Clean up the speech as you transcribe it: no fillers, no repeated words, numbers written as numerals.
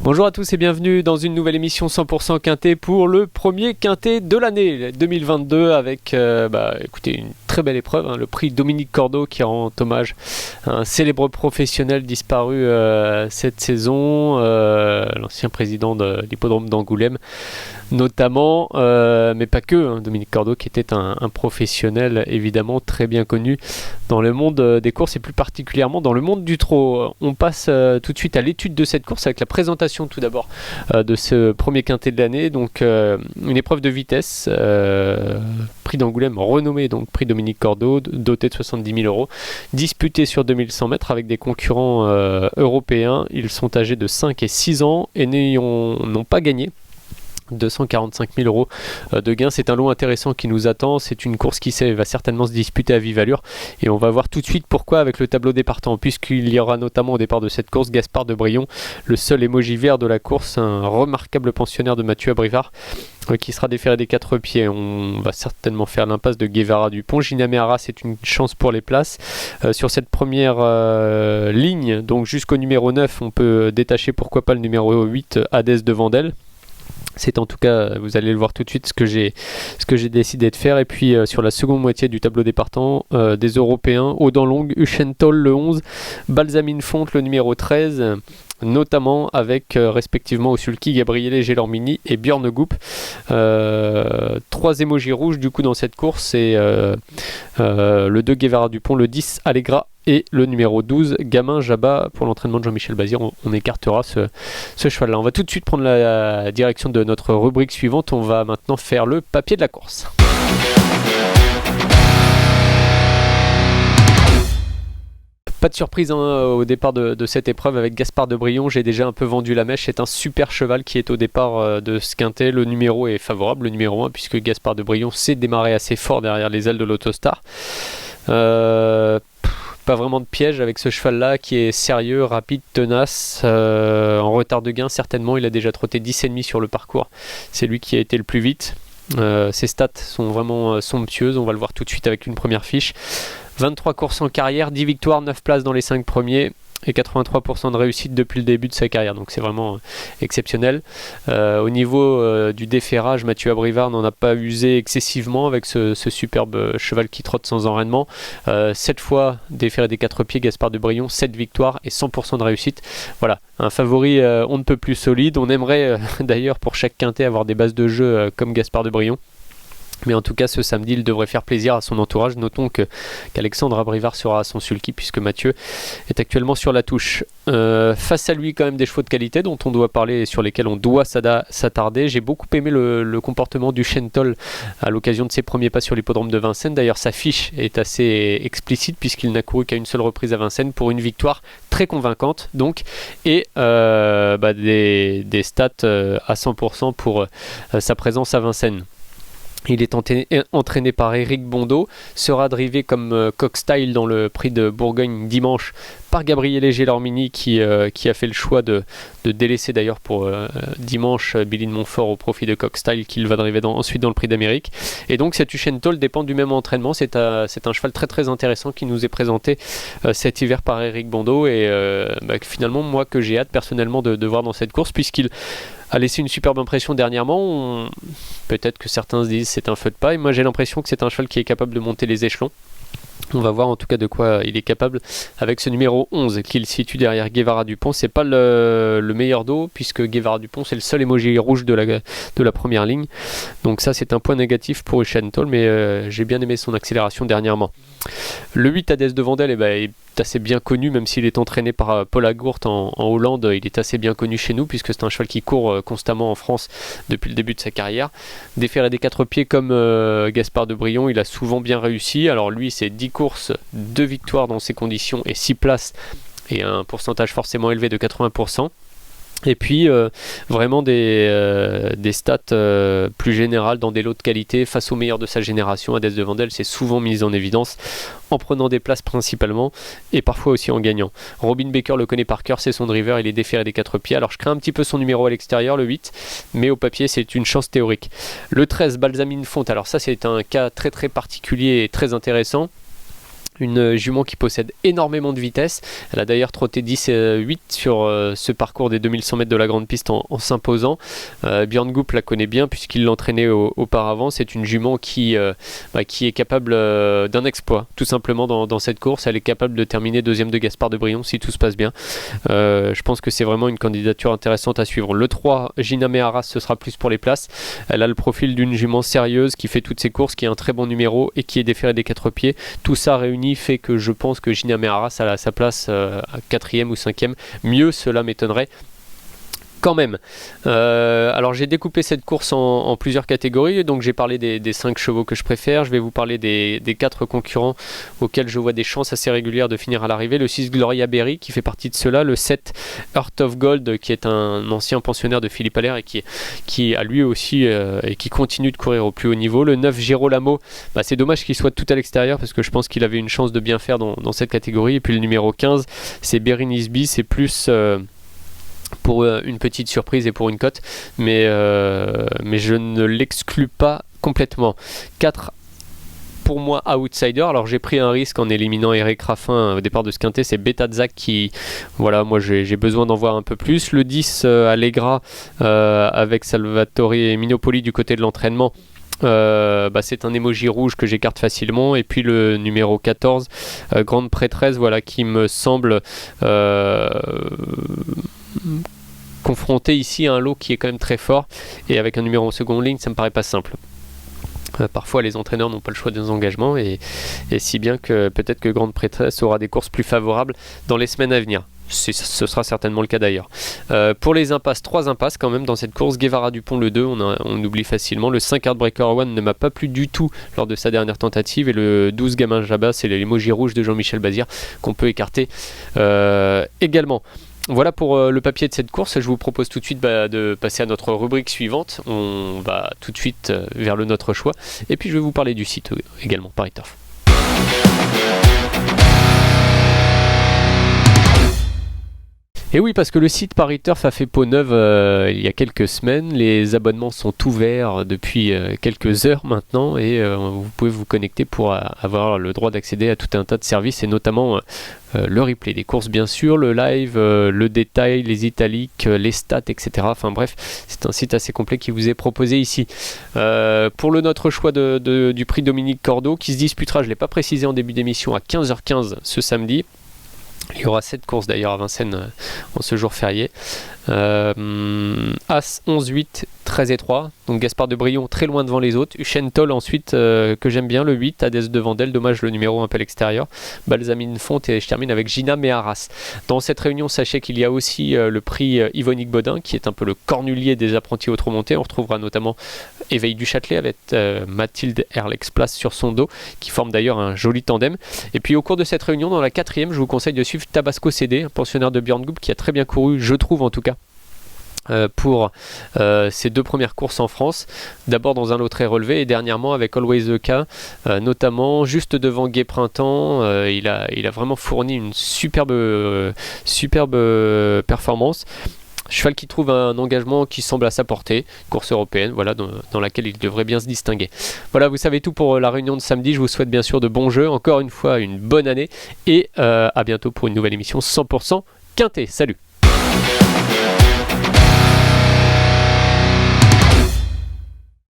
Bonjour à tous et bienvenue dans une nouvelle émission 100% Quintet pour le premier Quintet de l'année 2022 avec écoutez, une très belle épreuve, le prix Dominique Cordeau qui rend hommage à un célèbre professionnel disparu cette saison, l'ancien président de l'hippodrome d'Angoulême notamment, mais pas que, Dominique Cordeau qui était un professionnel évidemment très bien connu dans le monde des courses et plus particulièrement dans le monde du trot. On passe tout de suite à l'étude de cette course avec la présentation tout d'abord de ce premier Quintet de l'année, donc une épreuve de vitesse, prix d'Angoulême renommé donc prix Dominique Cordeau, doté de 70 000 euros, disputé sur 2100 mètres avec des concurrents européens. Ils sont âgés de 5 et 6 ans et n'ont pas gagné. 245 000 euros de gains. C'est un lot intéressant qui nous attend. C'est une course qui va certainement se disputer à vive allure et on va voir tout de suite pourquoi avec le tableau des partants, puisqu'il y aura notamment au départ de cette course Gaspard de Brion, le seul émoji vert de la course, un remarquable pensionnaire de Mathieu Abrivard qui sera déféré des 4 pieds. On va certainement faire l'impasse de Guevara Dupont. Ginamé Arras, c'est une chance pour les places. Sur cette première ligne, donc jusqu'au numéro 9, on peut détacher pourquoi pas le numéro 8, Hadès de Vandel. C'est en tout cas, vous allez le voir tout de suite, ce que j'ai décidé de faire. Et puis sur la seconde moitié du tableau des partants, des Européens, Audan Long, Uchentol le 11, Balsamine Fonte le numéro 13, notamment avec respectivement Osulki, Gabriele Gelormini et Björn Goop. 3 émojis rouges du coup dans cette course, c'est le 2 Guevara Dupont, le 10 Allegra et le numéro 12 Gamin Jabba pour l'entraînement de Jean-Michel Bazir. On écartera ce cheval là. On va tout de suite prendre la direction de notre rubrique suivante. On va maintenant faire le papier de la course. Pas de surprise au départ de cette épreuve avec Gaspard de Brion. J'ai déjà un peu vendu la mèche. C'est un super cheval qui est au départ de ce quintet. Le numéro est favorable, le numéro 1, puisque Gaspard de Brion s'est démarré assez fort derrière les ailes de l'Autostar. Pas vraiment de piège avec ce cheval là qui est sérieux, rapide, tenace, en retard de gain certainement. Il a déjà trotté 10,5 sur le parcours, c'est lui qui a été le plus vite. Ses stats sont vraiment somptueuses, on va le voir tout de suite avec une première fiche. 23 courses en carrière, 10 victoires, 9 places dans les 5 premiers et 83% de réussite depuis le début de sa carrière, donc c'est vraiment exceptionnel. Au niveau du déferrage, Mathieu Abrivard n'en a pas usé excessivement avec ce superbe cheval qui trotte sans enraînement. 7 fois déféré des 4 pieds, Gaspard de Brion, 7 victoires et 100% de réussite. Voilà, un favori on ne peut plus solide. On aimerait d'ailleurs pour chaque quintet avoir des bases de jeu comme Gaspard de Brion. Mais en tout cas, ce samedi, il devrait faire plaisir à son entourage. Notons qu'Alexandre Abrivard sera à son sulky puisque Mathieu est actuellement sur la touche. Face à lui, quand même des chevaux de qualité dont on doit parler et sur lesquels on doit s'attarder. J'ai beaucoup aimé le comportement du Uchentol à l'occasion de ses premiers pas sur l'hippodrome de Vincennes. D'ailleurs, sa fiche est assez explicite puisqu'il n'a couru qu'à une seule reprise à Vincennes pour une victoire très convaincante. Donc, et des stats à 100% pour sa présence à Vincennes. Il est entraîné par Éric Bondeau, sera drivé comme Cockstyle dans le prix de Bourgogne dimanche par Gabriele Gelormini qui a fait le choix de délaisser d'ailleurs pour dimanche Billy de Montfort au profit de Cockstyle qu'il va driver ensuite dans le prix d'Amérique. Et donc cet Uchentol dépend du même entraînement. C'est un cheval très très intéressant qui nous est présenté cet hiver par Éric Bondeau et finalement moi que j'ai hâte personnellement de voir dans cette course puisqu'il a laissé une superbe impression dernièrement. Peut-être que certains se disent c'est un feu de paille. Moi j'ai l'impression que c'est un cheval qui est capable de monter les échelons. On va voir en tout cas de quoi il est capable avec ce numéro 11 qu'il situe derrière Guevara Dupont. C'est pas le meilleur dos puisque Guevara Dupont c'est le seul émoji rouge de la première ligne. Donc ça c'est un point négatif pour Uchentol, mais j'ai bien aimé son accélération dernièrement. Le 8 Hadès de Vandel est assez bien connu, même s'il est entraîné par Paul Agourt en Hollande. Il est assez bien connu chez nous puisque c'est un cheval qui court constamment en France depuis le début de sa carrière. Déféré des 4 pieds comme Gaspard de Brion, il a souvent bien réussi. Alors lui c'est 10 courses, 2 victoires dans ces conditions et 6 places et un pourcentage forcément élevé de 80%. Et puis vraiment des stats plus générales dans des lots de qualité face aux meilleurs de sa génération. Hadès de Vandel s'est souvent mise en évidence en prenant des places principalement et parfois aussi en gagnant. Robin Baker le connaît par cœur, c'est son driver, il est déféré des 4 pieds. Alors je crains un petit peu son numéro à l'extérieur, le 8, mais au papier c'est une chance théorique. Le 13 Balsamine Fonte, alors ça c'est un cas très très particulier et très intéressant. Une jument qui possède énormément de vitesse. Elle a d'ailleurs trotté 10-8 sur ce parcours des 2100 mètres de la grande piste en s'imposant. Björn Goop la connaît bien puisqu'il l'entraînait auparavant. C'est une jument qui est capable d'un exploit, tout simplement dans cette course. Elle est capable de terminer deuxième de Gaspard de Brion si tout se passe bien. Je pense que c'est vraiment une candidature intéressante à suivre. Le 3, Gina Meharas, ce sera plus pour les places. Elle a le profil d'une jument sérieuse qui fait toutes ses courses, qui a un très bon numéro et qui est déférée des 4 pieds. Tout ça réuni fait que je pense que Gina Meharas a sa place à 4e ou 5e. Mieux, cela m'étonnerait quand même. Alors j'ai découpé cette course en plusieurs catégories, donc j'ai parlé des 5 chevaux que je préfère, je vais vous parler des 4 concurrents auxquels je vois des chances assez régulières de finir à l'arrivée. Le 6 Gloria Berry qui fait partie de cela, le 7 Heart of Gold qui est un ancien pensionnaire de Philippe Allaire et qui a lui aussi et qui continue de courir au plus haut niveau. Le 9 Girolamo, c'est dommage qu'il soit tout à l'extérieur parce que je pense qu'il avait une chance de bien faire dans cette catégorie. Et puis le numéro 15 c'est Berry Nisby, c'est plus pour une petite surprise et pour une cote, mais je ne l'exclus pas complètement. 4 pour moi outsider. Alors j'ai pris un risque en éliminant Eric Raffin au départ de ce quintet, c'est Beta Zac qui, voilà, moi j'ai besoin d'en voir un peu plus. Le 10 Allegra avec Salvatore et Minopoli du côté de l'entraînement. C'est un emoji rouge que j'écarte facilement. Et puis le numéro 14 Grande Prêtresse, voilà, qui me semble confronté ici à un lot qui est quand même très fort, et avec un numéro en seconde ligne ça me paraît pas simple. Parfois les entraîneurs n'ont pas le choix des engagements, et si bien que peut-être que Grande Prêtresse aura des courses plus favorables dans les semaines à venir. Ce sera certainement le cas d'ailleurs. Pour les impasses, 3 impasses quand même dans cette course. Guevara Dupont le 2, on oublie facilement. Le 5 Heartbreaker One ne m'a pas plu du tout lors de sa dernière tentative, et le 12 Gamin Jabba, c'est l'emoji rouge de Jean-Michel Bazir qu'on peut écarter également. Voilà pour le papier de cette course. Je vous propose tout de suite de passer à notre rubrique suivante. On va tout de suite vers le notre choix, et puis je vais vous parler du site également, Paris Turf. Et oui, parce que le site Paris Turf a fait peau neuve il y a quelques semaines. Les abonnements sont ouverts depuis quelques heures maintenant, et vous pouvez vous connecter pour avoir le droit d'accéder à tout un tas de services, et notamment le replay des courses bien sûr, le live, le détail, les italiques, les stats, etc. Enfin bref, c'est un site assez complet qui vous est proposé ici. Pour le notre choix du prix Dominique Cordeau, qui se disputera, je ne l'ai pas précisé en début d'émission, à 15h15 ce samedi. Il y aura 7 courses d'ailleurs à Vincennes en ce jour férié. As 11-8, 13 et 3. Donc Gaspard de Brion très loin devant les autres. Uchentol ensuite que j'aime bien, le 8. Hades devant d'elle, dommage le numéro un peu à l'extérieur. Balsamine Fonte, et je termine avec Gina Meharas. Dans cette réunion, sachez qu'il y a aussi le prix Yvonique Bodin qui est un peu le cornulier des apprentis autrement-montés. On retrouvera notamment Éveil du Châtelet avec Mathilde Erlex-Place sur son dos, qui forme d'ailleurs un joli tandem. Et puis au cours de cette réunion, dans la 4e, je vous conseille de suivre Tabasco CD, un pensionnaire de Björn Goop qui a très bien couru, je trouve en tout cas, pour ses 2 premières courses en France, d'abord dans un lot très relevé et dernièrement avec Always the K, notamment juste devant Gai Printemps. Il a vraiment fourni une superbe performance. Cheval qui trouve un engagement qui semble à sa portée, course européenne, voilà, dans laquelle il devrait bien se distinguer. Voilà, vous savez tout pour la réunion de samedi. Je vous souhaite bien sûr de bons jeux, encore une fois une bonne année, et à bientôt pour une nouvelle émission 100% Quintet. Salut!